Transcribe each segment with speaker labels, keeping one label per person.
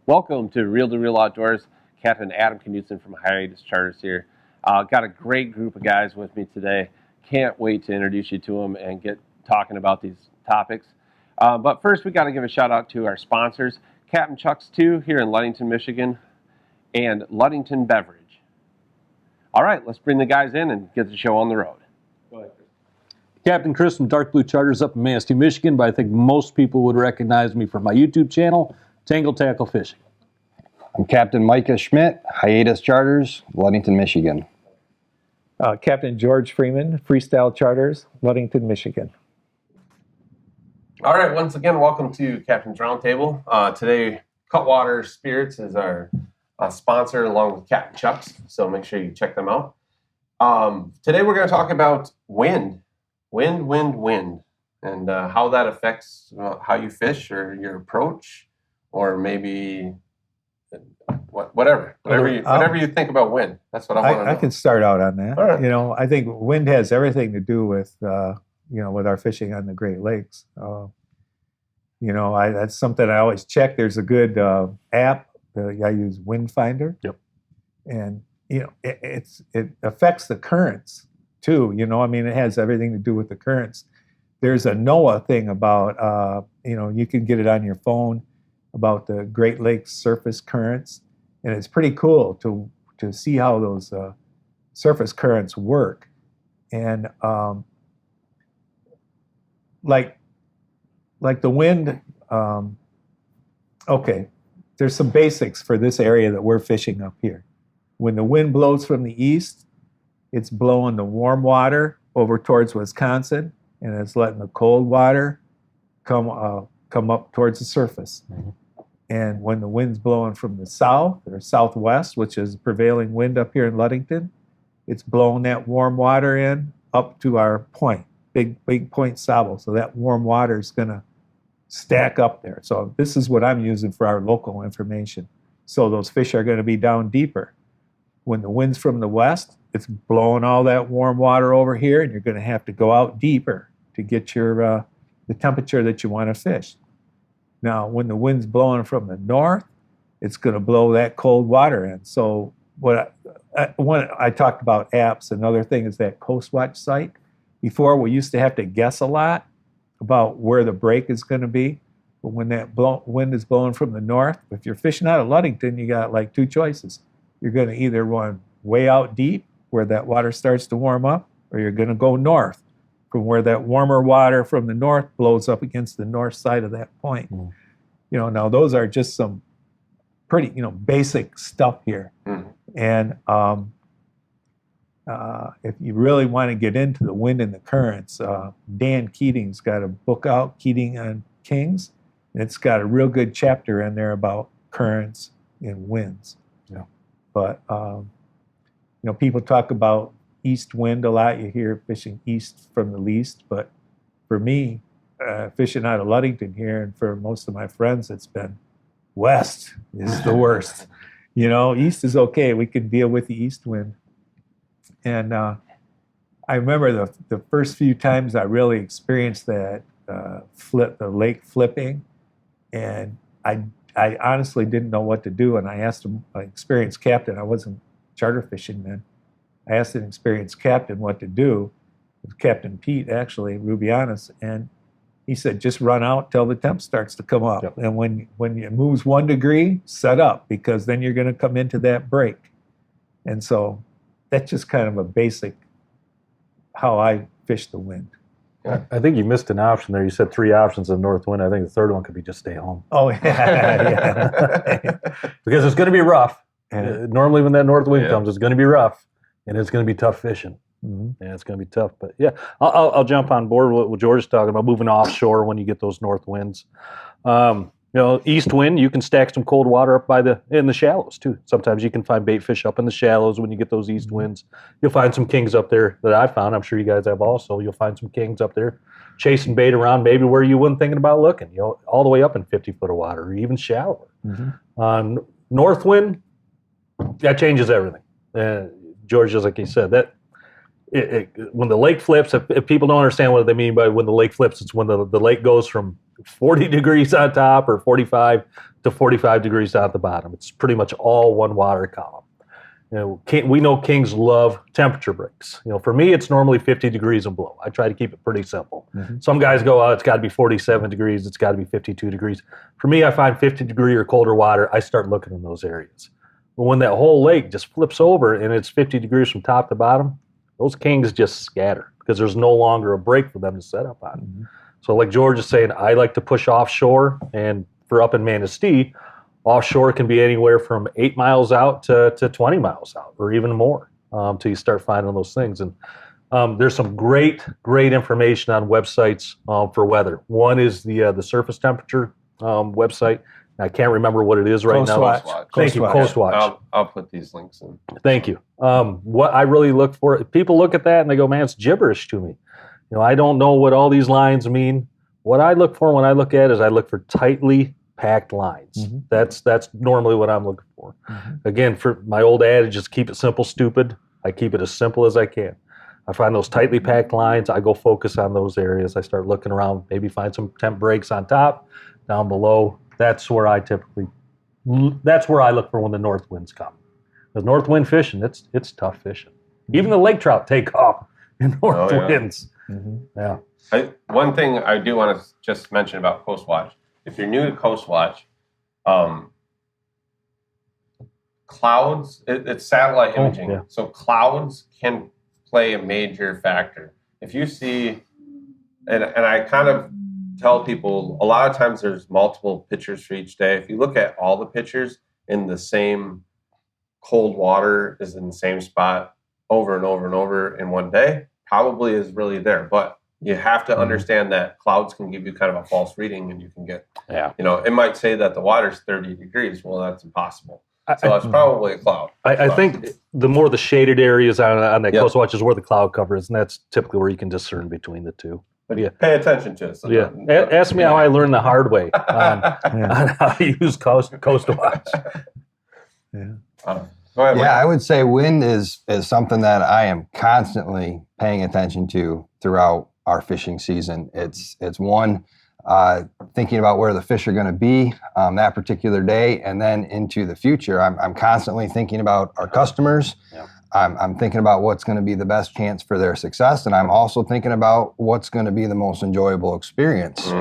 Speaker 1: Welcome to Reel to Reel Outdoors. Captain Adam Knudsen from Hiatus Charters here. Got a great group of guys with me today. Can't wait to introduce you to them and get talking about these topics. But first, we got to give a shout out to our sponsors, Captain Chuck's 2 here in Ludington, Michigan, and Ludington Beverage. All right, let's bring the guys in and get the show on the road. Go ahead, Chris.
Speaker 2: Captain Chris from Dark Blue Charters up in Manistee, Michigan, but I think most people would recognize me from my YouTube channel, Tangle Tackle Fishing.
Speaker 3: I'm Captain Micah Schmidt, Hiatus Charters, Ludington, Michigan.
Speaker 4: Captain George Freeman, Freestyle Charters, Ludington, Michigan.
Speaker 1: All right, once again, welcome to Captain's Roundtable. Today, Cutwater Spirits is our sponsor along with Captain Chuck's, so make sure you check them out. Today we're going to talk about wind, and how that affects how you fish or your approach, or maybe whatever you think about wind. That's what I want to know.
Speaker 4: I can start out on that.
Speaker 1: All right.
Speaker 4: You know, I think wind has everything to do with with our fishing on the Great Lakes. That's something I always check. There's a good app. I use Wind Finder.
Speaker 2: Yep.
Speaker 4: And it affects the currents too. It has everything to do with the currents. There's a NOAA thing about you can get it on your phone about the Great Lakes surface currents, and it's pretty cool to see how those surface currents work. And like the wind, there's some basics for this area that we're fishing up here. When the wind blows from the east, it's blowing the warm water over towards Wisconsin, and it's letting the cold water come up towards the surface.
Speaker 2: Mm-hmm.
Speaker 4: And when the wind's blowing from the south or southwest, which is the prevailing wind up here in Ludington, it's blowing that warm water in up to our point, big Point Sable. So that warm water is going to stack up there. So this is what I'm using for our local information. So those fish are going to be down deeper. When the wind's from the west, it's blowing all that warm water over here, and you're going to have to go out deeper to get your the temperature that you want to fish. Now, when the wind's blowing from the north, it's going to blow that cold water in. So when I talked about apps, another thing is that Coast Watch site. Before, we used to have to guess a lot about where the break is going to be. But when that wind is blowing from the north, if you're fishing out of Ludington, you got like two choices. You're going to either run way out deep where that water starts to warm up, or you're going to go north from where that warmer water from the north blows up against the north side of that point.
Speaker 2: Mm.
Speaker 4: Now those are just some pretty, basic stuff here.
Speaker 1: Mm-hmm.
Speaker 4: And if you really want to get into the wind and the currents, Dan Keating's got a book out, Keating on Kings, and it's got a real good chapter in there about currents and winds.
Speaker 2: Yeah.
Speaker 4: But, people talk about east wind a lot. You hear fishing east from the least. But for me, fishing out of Ludington here, and for most of my friends, it's been west is the worst. East is okay. We can deal with the east wind. And I remember the first few times I really experienced that the lake flipping, and I honestly didn't know what to do. And I asked an experienced captain. I wasn't charter fishing then. I asked an experienced captain what to do. It was Captain Pete, actually, Rubianis, and he said, just run out till the temp starts to come up.
Speaker 2: Yep.
Speaker 4: And when it moves 1 degree, set up, because then you're going to come into that break. And so that's just kind of a basic how I fish the wind.
Speaker 2: I think you missed an option there. You said 3 options of north wind. I think the third one could be just stay home.
Speaker 4: Oh, yeah.
Speaker 2: Because it's going to be rough.
Speaker 4: Yeah.
Speaker 2: Normally when that north wind comes, it's going to be rough, and it's going to be tough fishing.
Speaker 4: Mm-hmm.
Speaker 2: Yeah, it's going to be tough. But yeah, I'll jump on board with what George is talking about, moving offshore when you get those north winds. East wind, you can stack some cold water up in the shallows too. Sometimes you can find bait fish up in the shallows when you get those east winds. You'll find some kings up there that I found. I'm sure you guys have also. You'll find some kings up there chasing bait around maybe where you wouldn't thinking about looking, all the way up in 50 foot of water or even shallower.
Speaker 4: Mm-hmm.
Speaker 2: North wind, that changes everything. George, just like he said, that when the lake flips, if people don't understand what they mean by when the lake flips, it's when the lake goes from 40 degrees on top or 45 to 45 degrees down at the bottom. It's pretty much all one water column. We know kings love temperature breaks. For me, it's normally 50 degrees and below. I try to keep it pretty simple.
Speaker 4: Mm-hmm.
Speaker 2: Some guys go, oh, it's got to be 47 degrees. It's got to be 52 degrees. For me, I find 50 degree or colder water, I start looking in those areas. But when that whole lake just flips over and it's 50 degrees from top to bottom, those kings just scatter because there's no longer a break for them to set up on.
Speaker 4: Mm-hmm.
Speaker 2: So like George is saying, I like to push offshore, and for up in Manistee, offshore can be anywhere from 8 miles out to 20 miles out or even more till you start finding those things. And there's some great information on websites for weather. One is the surface temperature website. I can't remember what it is right now.
Speaker 1: Watch.
Speaker 2: Thank you, Coast Watch.
Speaker 1: I'll put these links in.
Speaker 2: Thank you. What I really look for, people look at that and they go, man, it's gibberish to me. I don't know what all these lines mean. What I look for when I look at it is I look for tightly packed lines.
Speaker 4: Mm-hmm.
Speaker 2: That's normally what I'm looking for.
Speaker 4: Mm-hmm.
Speaker 2: Again, for my old adage is keep it simple, stupid. I keep it as simple as I can. I find those tightly packed lines. I go focus on those areas. I start looking around, maybe find some temp breaks on top, down below. That's where I look for when the north winds come. The north wind fishing, it's tough fishing. Even the lake trout take off in north winds.
Speaker 4: Mm-hmm.
Speaker 2: Yeah.
Speaker 1: One thing I do want to just mention about Coast Watch. If you're new to Coast Watch, clouds, it's satellite imaging.
Speaker 2: Yeah.
Speaker 1: So clouds can play a major factor. If you see, and I kind of tell people, a lot of times there's multiple pictures for each day. If you look at all the pictures in the same cold water is in the same spot over and over and over in one day, probably is really there. But you have to understand that clouds can give you kind of a false reading, and you can get, it might say that the water's 30 degrees. Well, that's impossible. So that's probably a cloud.
Speaker 2: I think the more the shaded areas on that Coast Watch is where the cloud cover is, and that's typically where you can discern between the two.
Speaker 1: But pay attention to it. So
Speaker 2: Ask me how I learned the hard way on how to use Coast Watch.
Speaker 1: Go ahead, Mike.
Speaker 3: I would say wind is something that I am constantly paying attention to throughout our fishing season. It's one, thinking about where the fish are going to be that particular day, and then into the future. I'm constantly thinking about our customers.
Speaker 2: Yeah.
Speaker 3: I'm thinking about what's going to be the best chance for their success, and I'm also thinking about what's going to be the most enjoyable experience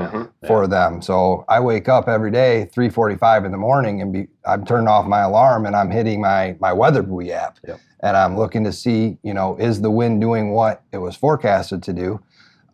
Speaker 3: for them. So I wake up every day 3:45 in the morning, and I'm turning off my alarm, and I'm hitting my weather buoy app, and I'm looking to see, is the wind doing what it was forecasted to do,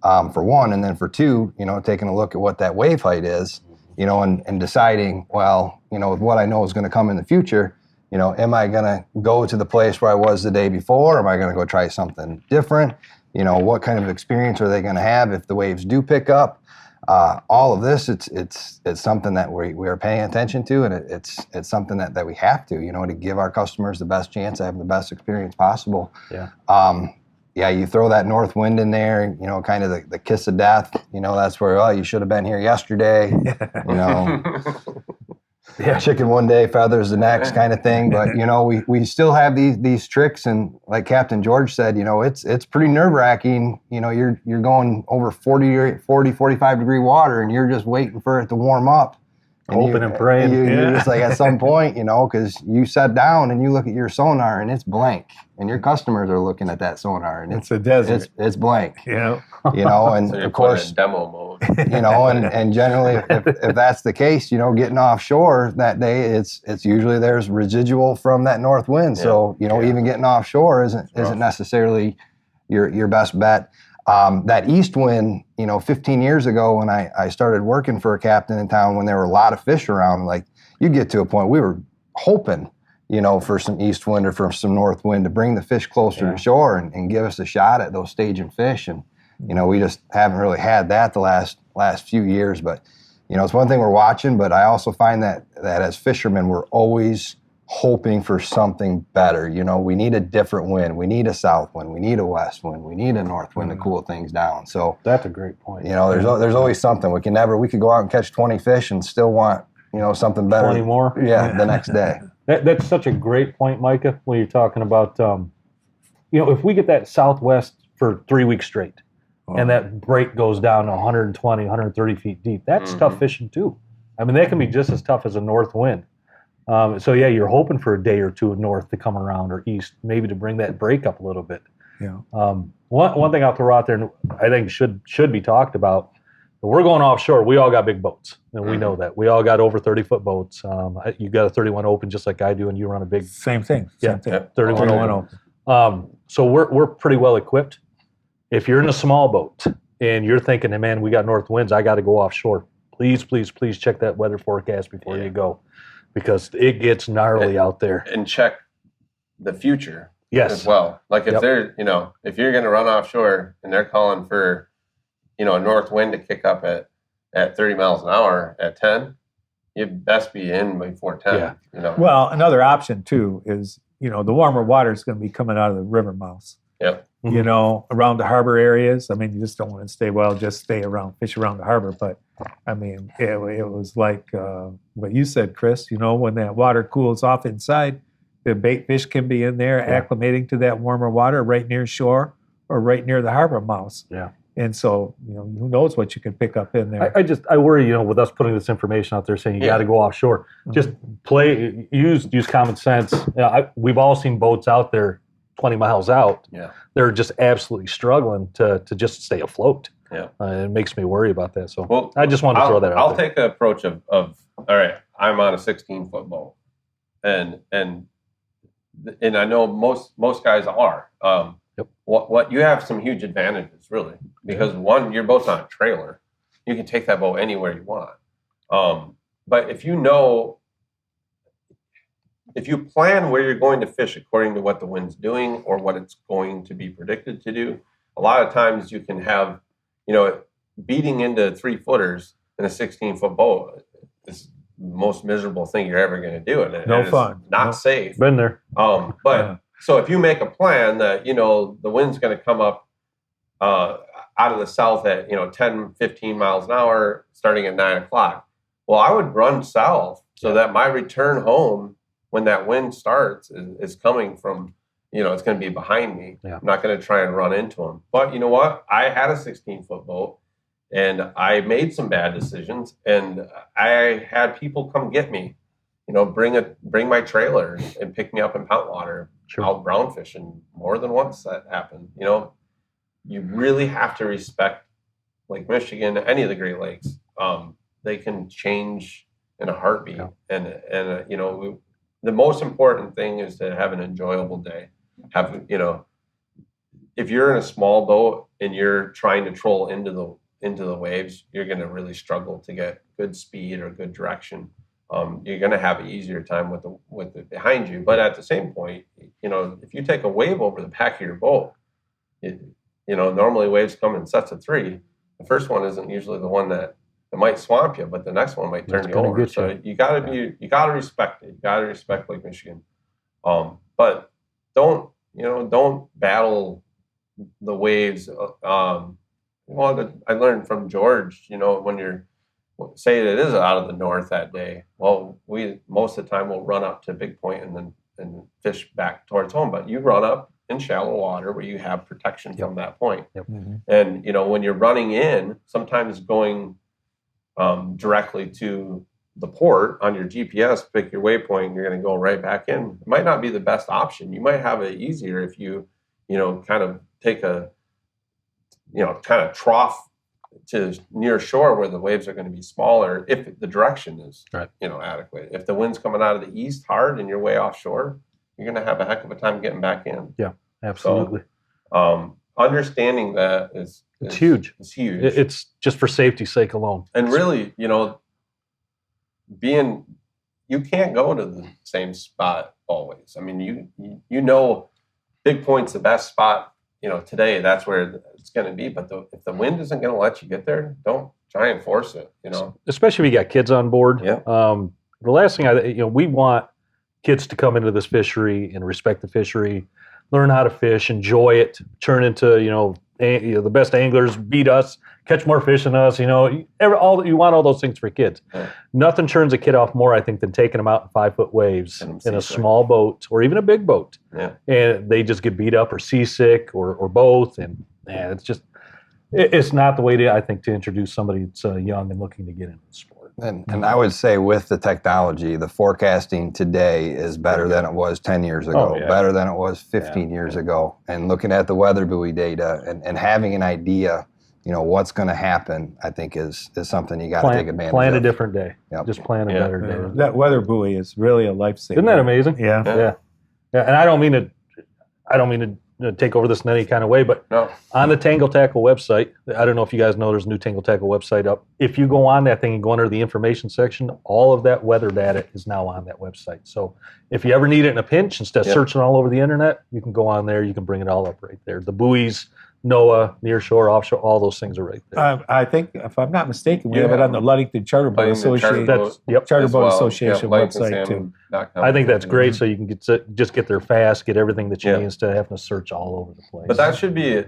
Speaker 3: for one, and then for two, taking a look at what that wave height is, and deciding, well, with what I know is going to come in the future. Am I going to go to the place where I was the day before? Am I going to go try something different? What kind of experience are they going to have if the waves do pick up? All of this, it's something that we are paying attention to, and it's something that we have to, to give our customers the best chance to have the best experience possible. You throw that north wind in there, kind of the kiss of death. That's where, you should have been here yesterday. Chicken one day, feathers the next kind of thing. But, we still have these tricks. And like Captain George said, it's pretty nerve-wracking. You're going over 45 degree water, and you're just waiting for it to warm up.
Speaker 2: Hoping and praying.
Speaker 3: You're just like, at some point, because you sit down and you look at your sonar and it's blank, and your customers are looking at that sonar and
Speaker 4: it's a desert.
Speaker 3: It's blank.
Speaker 4: Yeah.
Speaker 3: And
Speaker 1: So
Speaker 3: of course,
Speaker 1: in demo mode.
Speaker 3: and generally, if that's the case, getting offshore that day, it's usually there's residual from that north wind. So even getting offshore isn't necessarily your best bet. That east wind, 15 years ago when I started working for a captain in town, when there were a lot of fish around, like you get to a point we were hoping, for some east wind or for some north wind to bring the fish closer to shore and give us a shot at those staging fish. And, we just haven't really had that the last few years. But, it's one thing we're watching, but I also find that as fishermen, we're always hoping for something better. We need a different wind. We need a south wind. We need a west wind. We need a north wind to cool things down. So
Speaker 2: that's a great point.
Speaker 3: There's always something. We could go out and catch 20 fish and still want, something better.
Speaker 2: 20 more?
Speaker 3: Yeah, the next day.
Speaker 2: That's such a great point, Micah, when you're talking about, if we get that southwest for 3 weeks straight, and that break goes down to 120, 130 feet deep, that's tough fishing too. I mean, that can be just as tough as a north wind. So yeah, you're hoping for a day or two of north to come around or east, maybe to bring that break up a little bit.
Speaker 4: Yeah.
Speaker 2: One thing I'll throw out there, and I think should be talked about. We're going offshore. We all got big boats, and we know that. We all got over 30-foot boats. You got a 31 open, just like I do, and you run a big.
Speaker 4: Same thing.
Speaker 2: Yeah,
Speaker 4: 31 open.
Speaker 2: So we're pretty well equipped. If you're in a small boat and you're thinking, hey, man, we got north winds, I got to go offshore. Please check that weather forecast before you go, because it gets gnarly out there.
Speaker 1: And check the future
Speaker 2: Yes.
Speaker 1: as well. Like if they're, if you're going to run offshore and they're calling for, a north wind to kick up at 30 miles an hour at 10, you best be in before 10.
Speaker 2: Yeah.
Speaker 4: Well, another option too is, the warmer water is going to be coming out of the river mouths.
Speaker 1: Yep.
Speaker 4: Around the harbor areas. I mean, you just don't want to just fish around the harbor. But I mean, it was like what you said, Chris, when that water cools off inside, the bait fish can be in there acclimating to that warmer water right near shore or right near the harbor mouths.
Speaker 2: Yeah.
Speaker 4: And so, who knows what you can pick up in there.
Speaker 2: I worry, with us putting this information out there saying you got to go offshore, just use common sense. We've all seen boats out there 20 miles out.
Speaker 1: Yeah.
Speaker 2: They're just absolutely struggling to just stay afloat.
Speaker 1: Yeah.
Speaker 2: It makes me worry about that. So I just wanted to throw that out
Speaker 1: I'll
Speaker 2: there.
Speaker 1: take the approach of, all right, I'm on a 16-foot boat. And I know most guys are. What you have some huge advantages, really, because one, your boat's on a trailer. You can take that boat anywhere you want. But if you plan where you're going to fish according to what the wind's doing or what it's going to be predicted to do, a lot of times you can have, beating into 3-footers in a 16-foot boat is the most miserable thing you're ever going to do. And
Speaker 4: no fun.
Speaker 1: Not safe.
Speaker 2: Been there.
Speaker 1: So if you make a plan that, the wind's going to come up out of the south at, 10, 15 miles an hour starting at 9 o'clock, well, I would run south so that my return home when that wind starts is coming from, it's going to be behind me. Yeah. I'm not going to try and run into them. But you know what? I had a 16-foot boat and I made some bad decisions and I had people come get me. Bring my trailer and pick me up in Poundwater, out brown fishing. More than once that happened. You really have to respect Lake Michigan, any of the Great Lakes. They can change in a heartbeat, and the most important thing is to have an enjoyable day. If you're in a small boat and you're trying to troll into the waves, you're going to really struggle to get good speed or good direction. You're going to have an easier time with it behind you. But at the same point, if you take a wave over the back of your boat, normally waves come in sets of 3. The first one isn't usually the one that might swamp you, but the next one might turn you over. So you got to respect it. You got to respect Lake Michigan. But don't battle the waves. I learned from George, when you're, say it is out of the north that day. Well, we most of the time will run up to Big Point and fish back towards home. But you run up in shallow water where you have protection from that point.
Speaker 2: Yep.
Speaker 1: And when you're running in, sometimes going directly to the port on your GPS, pick your waypoint, you're going to go right back in. It might not be the best option. You might have it easier if you kind of take a kind of trough to near shore where the waves are going to be smaller if the direction is adequate. If the wind's coming out of the east hard and you're way offshore, you're going to have a heck of a time getting back in.
Speaker 2: Yeah, absolutely.
Speaker 1: So, understanding that is
Speaker 2: huge.
Speaker 1: It's huge.
Speaker 2: It's just for safety's sake alone.
Speaker 1: And really, you can't go to the same spot always. I mean, Big Point's the best spot. Today that's where it's going to be. But if the wind isn't going to let you get there, don't try and force it.
Speaker 2: Especially if you got kids on board.
Speaker 1: Yeah.
Speaker 2: The last thing we want kids to come into this fishery and respect the fishery, learn how to fish, enjoy it, turn into the best anglers, beat us, catch more fish than us. You want all those things for kids.
Speaker 1: Yeah.
Speaker 2: Nothing turns a kid off more, I think, than taking them out in 5-foot waves in a small boat or even a big boat.
Speaker 1: Yeah.
Speaker 2: And they just get beat up or seasick or both. And it's just, it's not the way to introduce somebody that's young and looking to get into the sport.
Speaker 3: And I would say with the technology, the forecasting today is better than it was 10 years ago, better than it was 15 years ago. And looking at the weather buoy data and having an idea, what's going to happen, I think is something you got to take advantage of.
Speaker 2: Plan a different day. Yep. Just plan a better day.
Speaker 4: That weather buoy is really a lifesaver.
Speaker 2: Isn't that amazing?
Speaker 4: Yeah.
Speaker 2: And I don't mean to take over this in any kind of way, but on the Tangle Tackle website, I don't know if you guys know there's a new Tangle Tackle website up. If you go on that thing and go under the information section, all of that weather data is now on that website. So if you ever need it in a pinch, instead of searching all over the internet, you can go on there, you can bring it all up right there. The buoys, NOAA, nearshore, offshore, all those things are right there.
Speaker 4: I think, if I'm not mistaken, we have it on the Ludington Charter Boat Association. Charter Boat Association website too.
Speaker 2: I think that's great, so you can get there fast, get everything that you need instead of having to search all over the place.
Speaker 1: But that should be,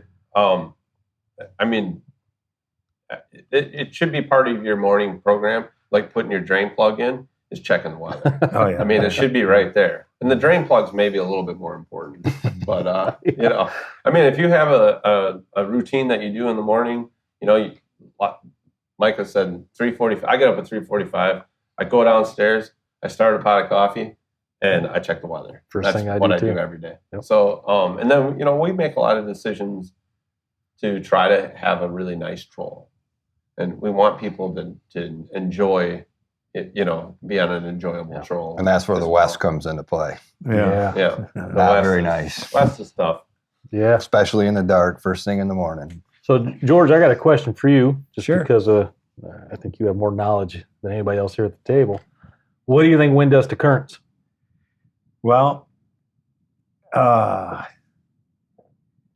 Speaker 1: it should be part of your morning program, like putting your drain plug in, is checking the weather. It should be right there. And the drain plug's maybe a little bit more important. But, if you have a routine that you do in the morning, Micah said 3:45. I get up at 3:45. I go downstairs. I start a pot of coffee, and I check the weather. That's what I do every day. Yep. So, and then, we make a lot of decisions to try to have a really nice troll. And we want people to enjoy it, be on an enjoyable troll.
Speaker 3: And that's where the West comes into play.
Speaker 1: Yeah.
Speaker 3: Not very nice.
Speaker 1: West is tough.
Speaker 2: Yeah.
Speaker 3: Especially in the dark, first thing in the morning.
Speaker 2: So, George, I got a question for you, because I think you have more knowledge than anybody else here at the table. What do you think wind does to currents?
Speaker 4: Well,
Speaker 2: and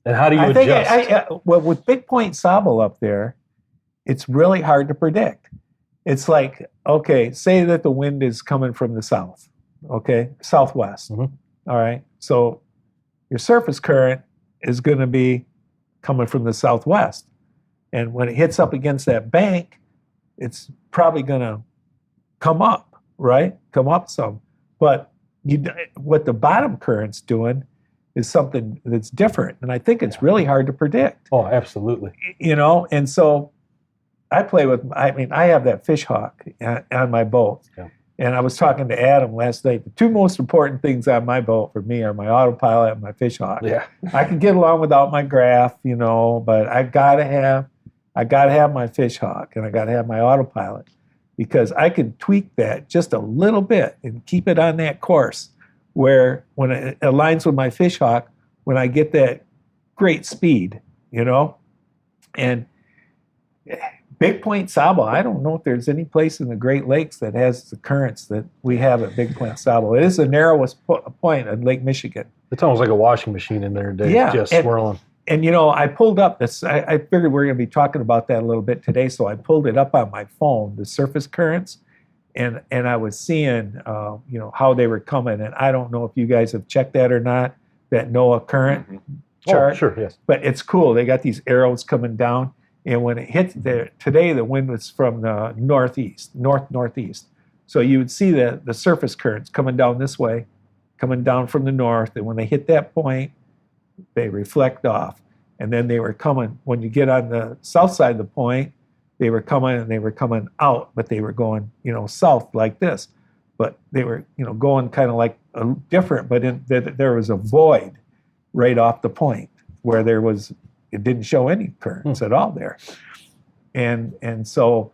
Speaker 2: how do you adjust?
Speaker 4: With Big Point Sable up there, it's really hard to predict. It's like, okay, say that the wind is coming from the south, southwest.
Speaker 2: Mm-hmm.
Speaker 4: All right. So your surface current is going to be coming from the southwest. And when it hits up against that bank, it's probably going to come up, right? Come up some. But what the bottom current's doing is something that's different. And I think it's really hard to predict.
Speaker 2: Oh, absolutely.
Speaker 4: And so I have that fish hawk on my boat. Yeah. And I was talking to Adam last night. The two most important things on my boat for me are my autopilot and my fish hawk.
Speaker 2: Yeah.
Speaker 4: I can get along without my graph, but I gotta have my fish hawk and I gotta have my autopilot, because I can tweak that just a little bit and keep it on that course where when it aligns with my fish hawk, when I get that great speed, and Big Point Sable, I don't know if there's any place in the Great Lakes that has the currents that we have at Big Point Sable. It is the narrowest point in Lake Michigan.
Speaker 2: It's almost like a washing machine in there, just swirling.
Speaker 4: And I pulled up this. I figured we were going to be talking about that a little bit today, so I pulled it up on my phone, the surface currents, and I was seeing, how they were coming. And I don't know if you guys have checked that or not, that NOAA current chart.
Speaker 2: Oh, sure, yes.
Speaker 4: But it's cool. They got these arrows coming down. And when it hit there, today the wind was from the northeast. So you would see the surface currents coming down this way, coming down from the north. And when they hit that point, they reflect off. And then they were coming, when you get on the south side of the point, they were coming out, but they were going, south like this. But they were, going kind of like different, but there was a void right off the point where it didn't show any currents at all there. And so,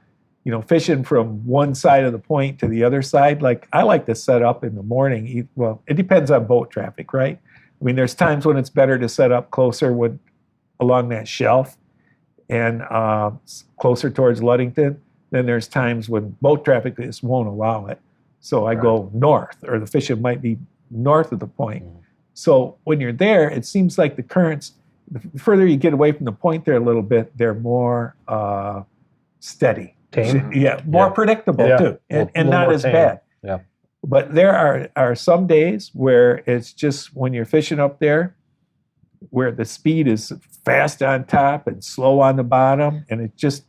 Speaker 4: fishing from one side of the point to the other side, like I like to set up in the morning. Well, it depends on boat traffic, right? I mean, there's times when it's better to set up closer along that shelf and closer towards Ludington. Then there's times when boat traffic just won't allow it. So I go north, or the fishing might be north of the point. So when you're there, it seems like the currents, the further you get away from the point there a little bit, they're more steady.
Speaker 2: Tame?
Speaker 4: Yeah, more predictable too, and not as bad.
Speaker 2: Yeah.
Speaker 4: But there are some days where it's just when you're fishing up there, where the speed is fast on top and slow on the bottom, and it just,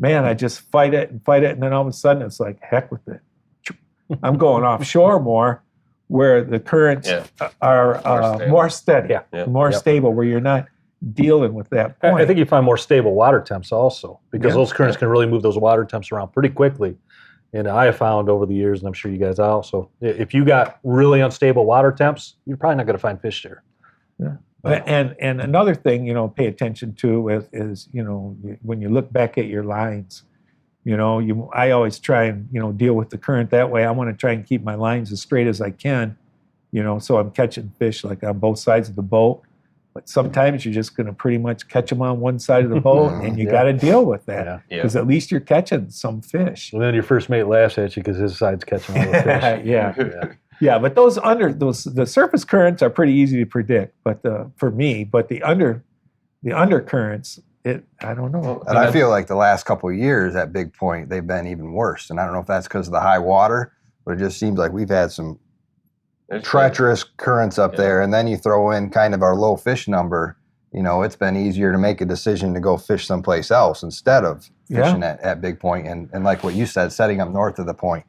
Speaker 4: I just fight it, and then all of a sudden it's like, heck with it. I'm going offshore more, where the currents are more steady, more stable, where you're not dealing with that point.
Speaker 2: I think you find more stable water temps also, because those currents can really move those water temps around pretty quickly. And I have found over the years, and I'm sure you guys also, if you got really unstable water temps, you're probably not going to find fish there.
Speaker 4: Yeah. And another thing, pay attention to is when you look back at your lines, I always try and, deal with the current that way. I want to try and keep my lines as straight as I can, so I'm catching fish like on both sides of the boat. But sometimes you're just going to pretty much catch them on one side of the boat, and you got to deal with that because at least you're catching some fish.
Speaker 2: And then your first mate laughs at you because his side's catching all the fish.
Speaker 4: Yeah, but the surface currents are pretty easy to predict. But the undercurrents, I don't know.
Speaker 3: And I feel like the last couple of years at Big Point, they've been even worse. And I don't know if that's because of the high water, but it just seems like we've had some treacherous currents up there. And then you throw in kind of our low fish number, it's been easier to make a decision to go fish someplace else instead of fishing at Big Point. And like what you said, setting up north of the point,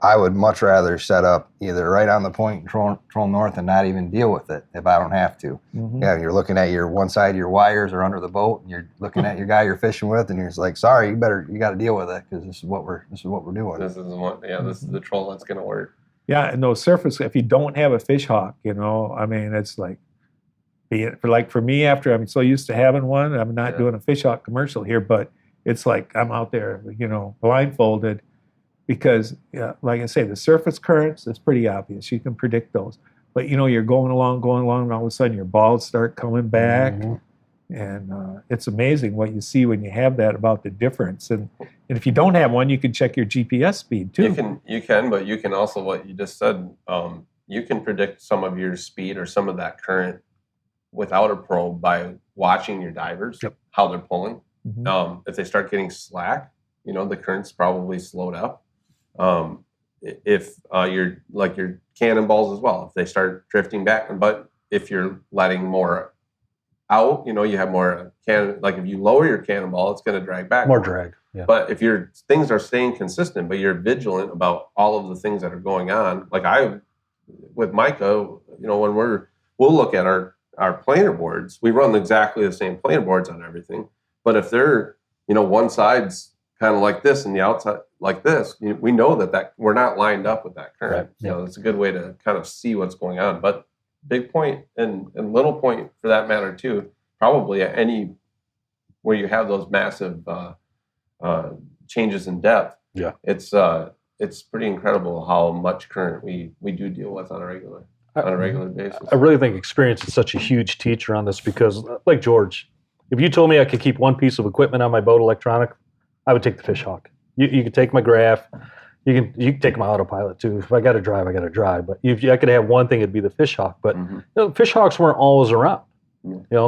Speaker 3: I would much rather set up either right on the point and troll north and not even deal with it if I don't have to.
Speaker 4: Mm-hmm.
Speaker 3: Yeah, you're looking at your one side of your wires or under the boat, and you're looking at your guy you're fishing with, and you're just like, sorry, you got to deal with it because this is what we're doing.
Speaker 1: This is the troll that's going to work.
Speaker 4: Yeah, and those surface, if you don't have a fish hawk, it's like, for me, after I'm so used to having one, I'm not doing a fish hawk commercial here, but it's like I'm out there, blindfolded because, like I say, the surface currents, it's pretty obvious. You can predict those. But, you're going along, and all of a sudden your balls start coming back. Mm-hmm. And it's amazing what you see when you have that about the difference. And if you don't have one, you can check your GPS speed too.
Speaker 1: You can, but you can also, what you just said, you can predict some of your speed or some of that current without a probe by watching your divers, how they're pulling. Mm-hmm. If they start getting slack, the current's probably slowed up. If you're like your cannonballs as well, if they start drifting back, but if you're letting more out, you have more like if you lower your cannonball, it's going to drag back
Speaker 2: more drag. Yeah.
Speaker 1: But if things are staying consistent, but you're vigilant about all of the things that are going on, like with Micah, when we'll look at our planer boards, we run exactly the same planer boards on everything. But if they're, one side's kind of like this and the outside like this, we know that we're not lined up with that current. Right. It's a good way to kind of see what's going on. But Big Point and Little Point, for that matter, too, probably at any where you have those massive changes in depth. Yeah, it's pretty incredible how much current we do deal with on a regular basis.
Speaker 2: I really think experience is such a huge teacher on this because, like George, if you told me I could keep one piece of equipment on my boat electronic, I would take the fish hawk. You could take my graph. You can take my autopilot too. If I got to drive, I got to drive. But if I could have one thing, it'd be the fish hawk. But fish hawks weren't always around.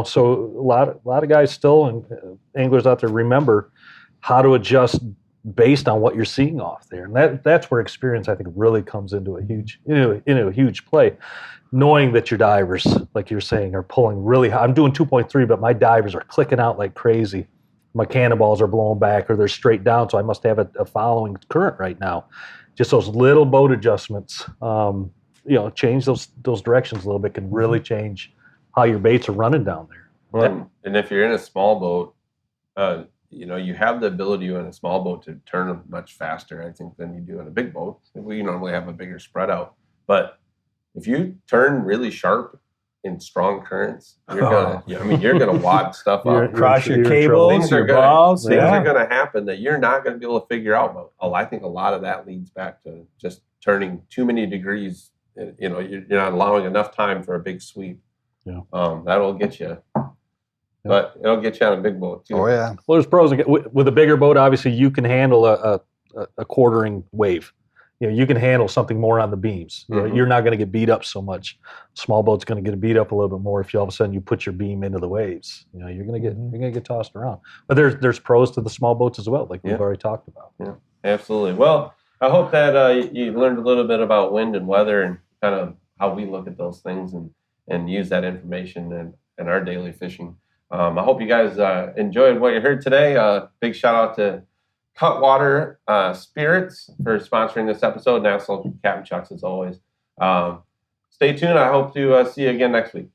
Speaker 2: So a lot of guys still and anglers out there remember how to adjust based on what you're seeing off there, and that's where experience I think really comes into a huge play. Knowing that your divers, like you're saying, are pulling really high. I'm doing 2.3, but my divers are clicking out like crazy. My cannonballs are blowing back or they're straight down, so I must have a following current right now. Just those little boat adjustments, change those directions a little bit can really change how your baits are running down there.
Speaker 1: Well, and if you're in a small boat, you have the ability in a small boat to turn them much faster, I think, than you do in a big boat. We normally have a bigger spread out. But if you turn really sharp in strong currents, you're gonna wad stuff up,
Speaker 4: cross your cables, your balls.
Speaker 1: Things are gonna happen that you're not gonna be able to figure out. But I think a lot of that leads back to just turning too many degrees. You're not allowing enough time for a big sweep. Yeah, that'll get you. But it'll get you on a big boat too.
Speaker 3: Oh yeah.
Speaker 2: Well, there's pros with a bigger boat. Obviously, you can handle a quartering wave. You can handle something more on the beams. You're not going to get beat up so much. Small boat's going to get beat up a little bit more if all of a sudden you put your beam into the waves. You're going to get tossed around. But there's pros to the small boats as well, like we've already talked about.
Speaker 1: Yeah, absolutely. Well, I hope that you learned a little bit about wind and weather and kind of how we look at those things and use that information in our daily fishing. I hope you guys enjoyed what you heard today. Big shout out to Cutwater Spirits for sponsoring this episode. National Captain Chucks, as always. Stay tuned. I hope to see you again next week.